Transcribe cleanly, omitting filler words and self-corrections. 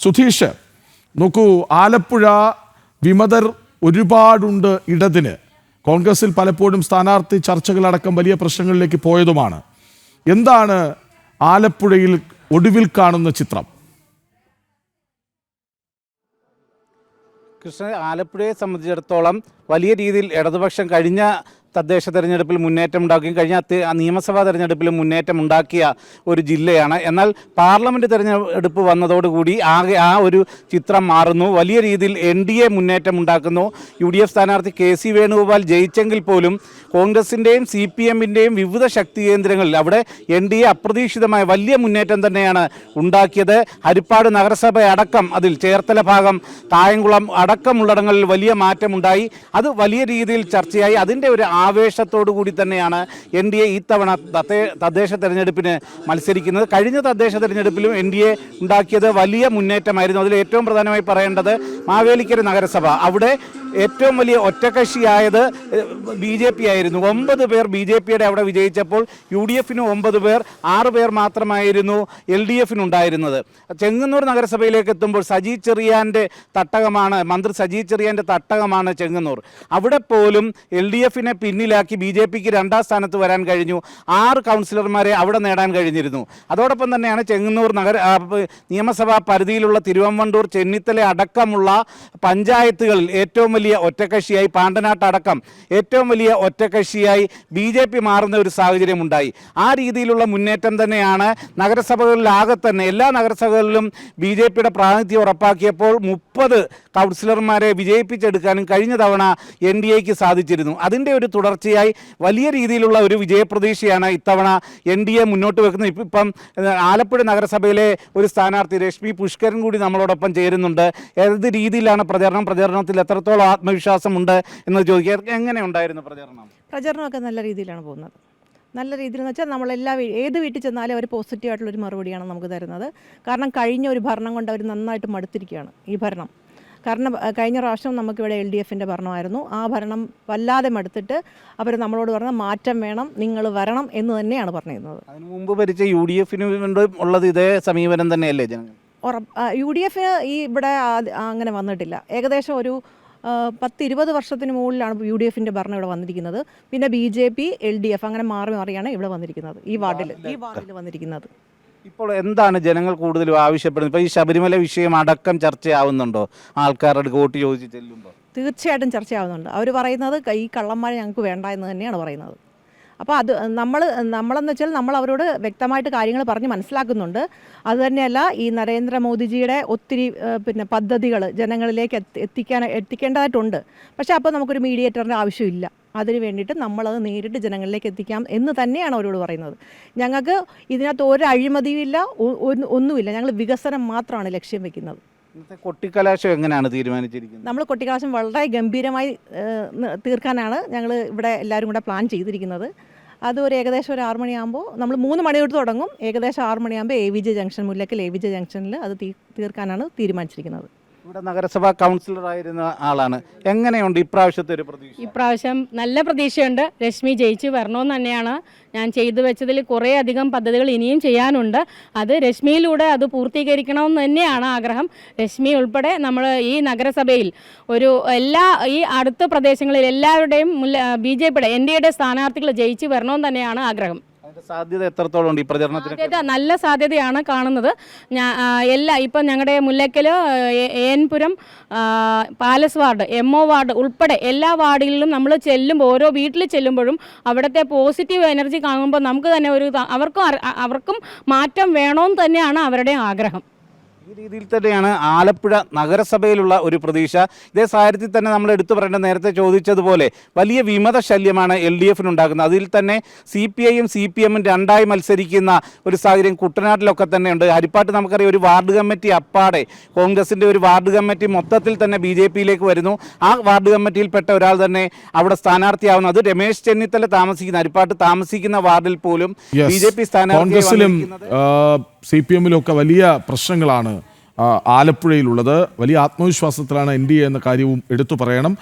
സുധീഷ്, നോക്കൂ, ആലപ്പുഴ വിമതർ ഒരുപാടുണ്ട് ഇടതിന്. കോൺഗ്രസിൽ പലപ്പോഴും സ്ഥാനാർത്ഥി ചർച്ചകളടക്കം വലിയ പ്രശ്നങ്ങളിലേക്ക് പോയതുമാണ്. എന്താണ് ആലപ്പുഴയിൽ ഒടുവിൽ കാണുന്ന ചിത്രം? കൃഷ്ണ, ആലപ്പുഴയെ സംബന്ധിച്ചിടത്തോളം വലിയ രീതിയിൽ ഇടതുപക്ഷം കഴിഞ്ഞ തദ്ദേശ തെരഞ്ഞെടുപ്പിൽ മുന്നേറ്റം ഉണ്ടാക്കുകയും കഴിഞ്ഞ നിയമസഭാ തെരഞ്ഞെടുപ്പിൽ മുന്നേറ്റം ഉണ്ടാക്കിയ ഒരു ജില്ലയാണ്. എന്നാൽ പാർലമെൻറ്റ് തെരഞ്ഞെടുപ്പ് വന്നതോടുകൂടി ആകെ ആ ഒരു ചിത്രം മാറുന്നു. വലിയ രീതിയിൽ NDA മുന്നേറ്റം ഉണ്ടാക്കുന്നു. UDF സ്ഥാനാർത്ഥി KC വേണുഗോപാൽ ജയിച്ചെങ്കിൽ പോലും കോൺഗ്രസിൻ്റെയും CPM-ൻ്റെയും വിവിധ ശക്തി കേന്ദ്രങ്ങളിൽ അവിടെ NDA അപ്രതീക്ഷിതമായ വലിയ മുന്നേറ്റം തന്നെയാണ് ഉണ്ടാക്കിയത്. ഹരിപ്പാട് നഗരസഭ അടക്കം, അതിൽ ചേർത്തല ഭാഗം, കായംകുളം അടക്കമുള്ളിടങ്ങളിൽ വലിയ മാറ്റമുണ്ടായി. അത് വലിയ രീതിയിൽ ചർച്ചയായി. അതിൻ്റെ ഒരു ആവേശത്തോടു കൂടി തന്നെയാണ് NDA ഇത്തവണ തദ്ദേശ തെരഞ്ഞെടുപ്പിന് മത്സരിക്കുന്നത്. കഴിഞ്ഞ തദ്ദേശ തെരഞ്ഞെടുപ്പിലും NDA ഉണ്ടാക്കിയത് വലിയ മുന്നേറ്റമായിരുന്നു. അതിൽ ഏറ്റവും പ്രധാനമായി പറയേണ്ടത് മാവേലിക്കര നഗരസഭ. അവിടെ ഏറ്റവും വലിയ ഒറ്റക്കക്ഷിയായത് BJP ആയിരുന്നു. 9 പേർ BJPയുടെ അവിടെ വിജയിച്ചപ്പോൾ UDF-ന് 9 പേർ, 6 പേർ മാത്രമായിരുന്നു LDF-നുണ്ടായിരുന്നത്. ചെങ്ങന്നൂർ നഗരസഭയിലേക്ക് എത്തുമ്പോൾ സജി ചെറിയാൻ്റെ തട്ടകമാണ്, മന്ത്രി സജി ചെറിയാൻ്റെ തട്ടകമാണ് ചെങ്ങന്നൂർ. അവിടെ പോലും LDF-നെ പിന്നിലാക്കി BJPക്ക് 2ാം സ്ഥാനത്ത് വരാൻ കഴിഞ്ഞു. 6 കൗൺസിലർമാരെ അവിടെ നേടാൻ കഴിഞ്ഞിരുന്നു. അതോടൊപ്പം തന്നെയാണ് ചെങ്ങന്നൂർ നിയമസഭാ പരിധിയിലുള്ള തിരുവമ്പണ്ടൂർ, ചെന്നിത്തല അടക്കമുള്ള പഞ്ചായത്തുകളിൽ ഏറ്റവും വലിയ ഒറ്റക്കക്ഷിയായി, പാണ്ടനാട്ടടക്കം ഏറ്റവും വലിയ ഒറ്റക്കക്ഷിയായി BJP മാറുന്ന ഒരു സാഹചര്യം ഉണ്ടായി. ആ രീതിയിലുള്ള മുന്നേറ്റം തന്നെയാണ് നഗരസഭകളിലാകെ തന്നെ. എല്ലാ നഗരസഭകളിലും BJPയുടെ പ്രാതിനിധ്യം ഉറപ്പാക്കിയപ്പോൾ 30 കൗൺസിലർമാരെ വിജയിപ്പിച്ചെടുക്കാനും കഴിഞ്ഞ തവണ NDAക്ക് സാധിച്ചിരുന്നു. അതിൻ്റെ ഒരു തുടർച്ചയായി വലിയ രീതിയിലുള്ള ഒരു വിജയപ്രതീക്ഷയാണ് ഇത്തവണ NDA മുന്നോട്ട് വെക്കുന്നത്. ഇപ്പം ആലപ്പുഴ നഗരസഭയിലെ ഒരു സ്ഥാനാർത്ഥി രശ്മി പുഷ്കരൻ കൂടി നമ്മളോടൊപ്പം ചേരുന്നുണ്ട്. ഏത് രീതിയിലാണ് പ്രചരണത്തിൽ എത്രത്തോളം ആത്മവിശ്വാസമുണ്ട് എന്ന് ചോദിക്കുക. എങ്ങനെ ഉണ്ടായിരുന്നു പ്രചരണമൊക്കെ നല്ല രീതിയിലാണ് പോകുന്നത്. നല്ല രീതിയിൽ എന്ന് വെച്ചാൽ ഏത് വീട്ടിൽ ചെന്നാലും അവർ പോസിറ്റീവായിട്ടുള്ളൊരു മറുപടിയാണ് നമുക്ക് തരുന്നത്. കാരണം കഴിഞ്ഞ ഒരു ഭരണം കൊണ്ട് അവർ നന്നായിട്ട് മടുത്തിരിക്കുകയാണ് ഈ ഭരണം. കാരണം കഴിഞ്ഞ പ്രാവശ്യം നമുക്കിവിടെ LDF-ൻ്റെ ഭരണമായിരുന്നു. ആ ഭരണം വല്ലാതെ മടുത്തിട്ട് അവർ നമ്മളോട് പറഞ്ഞ മാറ്റം വേണം, നിങ്ങൾ വരണം എന്ന് തന്നെയാണ് പറഞ്ഞിരുന്നത്. അതിന് മുമ്പ് ഭരിച്ച UDF-ന് ഉള്ളത് ഇതേ സമീപനം തന്നെയല്ലേ ജനങ്ങൾ? UDF ഇവിടെ അങ്ങനെ വന്നിട്ടില്ല. ഏകദേശം ഒരു 10-20 വർഷത്തിന് മുകളിലാണ് UDF-ൻ്റെ ഭരണം ഇവിടെ വന്നിരിക്കുന്നത്. പിന്നെ BJP, LDF അങ്ങനെ മാറിയാണ് ഇവിടെ വന്നിരിക്കുന്നത്, ഈ വാർഡിൽ വന്നിരിക്കുന്നത്. ഇപ്പോൾ എന്താണ് ജനങ്ങൾ കൂടുതലും ആവശ്യപ്പെടുന്നത്? ഇപ്പോൾ ഈ ശബരിമല വിഷയം അടക്കം ചർച്ചയാവുന്നുണ്ടോ? ആൾക്കാരുടെ വോട്ട് ചോദിച്ച് ചെല്ലുമ്പോൾ തീർച്ചയായിട്ടും ചർച്ചയാവുന്നുണ്ട്. അവർ പറയുന്നത് ഈ കള്ളന്മാരെ ഞങ്ങൾക്ക് വേണ്ട എന്ന് തന്നെയാണ് പറയുന്നത്. അപ്പോൾ അത് നമ്മളെന്ന് വെച്ചാൽ നമ്മൾ അവരോട് വ്യക്തമായിട്ട് കാര്യങ്ങൾ പറഞ്ഞ് മനസ്സിലാക്കുന്നുണ്ട്. അതുതന്നെയല്ല, ഈ നരേന്ദ്രമോദിജിയുടെ ഒത്തിരി പദ്ധതികൾ ജനങ്ങളിലേക്ക് എത്തിക്കേണ്ടതായിട്ടുണ്ട്. പക്ഷേ അപ്പോൾ നമുക്കൊരു മീഡിയേറ്ററിൻ്റെ ആവശ്യമില്ല. അതിന് വേണ്ടിയിട്ട് നമ്മളത് നേരിട്ട് ജനങ്ങളിലേക്ക് എത്തിക്കാം എന്ന് തന്നെയാണ് അവരോട് പറയുന്നത്. ഞങ്ങൾക്ക് ഇതിനകത്ത് ഒരു അഴിമതിയുമില്ല, ഒന്നുമില്ല. ഞങ്ങൾ വികസനം മാത്രമാണ് ലക്ഷ്യം വെക്കുന്നത്. കൊട്ടിക്കലാശം എങ്ങനെയാണ് തീരുമാനിച്ചിരിക്കുന്നത്? നമ്മൾ കൊട്ടിക്കലാശം വളരെ ഗംഭീരമായി തീർക്കാനാണ് ഞങ്ങൾ ഇവിടെ എല്ലാവരും കൂടെ പ്ലാൻ ചെയ്തിരിക്കുന്നത്. അത് ഏകദേശം ഒരു 6 മണിയാകുമ്പോൾ, നമ്മൾ 3 മണി തൊട്ട് തുടങ്ങും. ഏകദേശം 6 മണിയാകുമ്പോൾ AVJ ജംഗ്ഷൻ, മുല്ലക്കൽ AVJ ജംഗ്ഷനിൽ അത് തീർക്കാനാണ് തീരുമാനിച്ചിരിക്കുന്നത്. ഇവിടെ നഗരസഭാ കൗൺസിലറായിരുന്ന ആളാണ്. എങ്ങനെയുണ്ട് ഇപ്രാവശ്യത്തെ ഒരു പ്രതീക്ഷ? ഇപ്രാവശ്യം നല്ല പ്രതീക്ഷയുണ്ട്. രശ്മി ജയിച്ച് വരണമെന്ന് തന്നെയാണ്. ഞാൻ ചെയ്തു വെച്ചതിൽ കുറേ അധികം പദ്ധതികൾ ഇനിയും ചെയ്യാനുണ്ട്. അത് രശ്മിയിലൂടെ അത് പൂർത്തീകരിക്കണമെന്ന് തന്നെയാണ് ആഗ്രഹം. രശ്മി ഉൾപ്പെടെ നമ്മൾ ഈ നഗരസഭയിൽ ഈ അടുത്ത പ്രദേശങ്ങളിൽ എല്ലാവരുടെയും BJPയുടെ NDAയുടെ സ്ഥാനാർത്ഥികൾ ജയിച്ച് വരണമെന്ന് തന്നെയാണ് ആഗ്രഹം. സാധ്യത എത്രത്തോളം ഉണ്ട് ഈ പ്രചരണത്തിന്? നല്ല സാധ്യതയാണ് കാണുന്നത്. ഇപ്പം ഞങ്ങളുടെ Mullakkal, Enpuram, palace ward, MO ward ഉൾപ്പെടെ എല്ലാ വാർഡിലും നമ്മൾ ചെല്ലുമ്പോൾ, ഓരോ വീട്ടിൽ ചെല്ലുമ്പോഴും അവിടുത്തെ പോസിറ്റീവ് എനർജി കാണുമ്പോൾ നമുക്ക് തന്നെ അവർക്കും മാറ്റം വേണമെന്ന് തന്നെയാണ് അവരുടെ ആഗ്രഹം. ഈ രീതിയിൽ തന്നെയാണ് ആലപ്പുഴ നഗരസഭയിലുള്ള ഒരു പ്രതീക്ഷ. ഇതേ സാഹചര്യത്തിൽ തന്നെ നമ്മൾ എടുത്തു പറയേണ്ടത്, നേരത്തെ ചോദിച്ചതുപോലെ വലിയ വിമത ശല്യമാണ് LDF-നുണ്ടാക്കുന്നത്. അതിൽ തന്നെ CPI-യും CPM-ഉം 2ആയി മത്സരിക്കുന്ന ഒരു സാഹചര്യം കുട്ടനാട്ടിലൊക്കെ തന്നെ ഉണ്ട്. ഹരിപ്പാട്ട് നമുക്കറിയാം, ഒരു വാർഡ് കമ്മിറ്റി അപ്പാടെ കോൺഗ്രസിൻ്റെ ഒരു വാർഡ് കമ്മിറ്റി മൊത്തത്തിൽ തന്നെ BJP-യിലേക്ക് വരുന്നു. ആ വാർഡ് കമ്മിറ്റിയിൽപ്പെട്ട ഒരാൾ തന്നെ അവിടെ സ്ഥാനാർത്ഥിയാവുന്നു. അത് രമേശ് ചെന്നിത്തല ഹരിപ്പാട്ട് താമസിക്കുന്ന വാർഡിൽ പോലും BJP സ്ഥാനാർത്ഥി. CPM-ലും ഒക്കെ വലിയ പ്രശ്നങ്ങളാണ് ആലപ്പുഴയിലുള്ളത്. വലിയ ആത്മവിശ്വാസത്തിലാണ് NDA എന്ന കാര്യവും എടുത്തു പറയണം.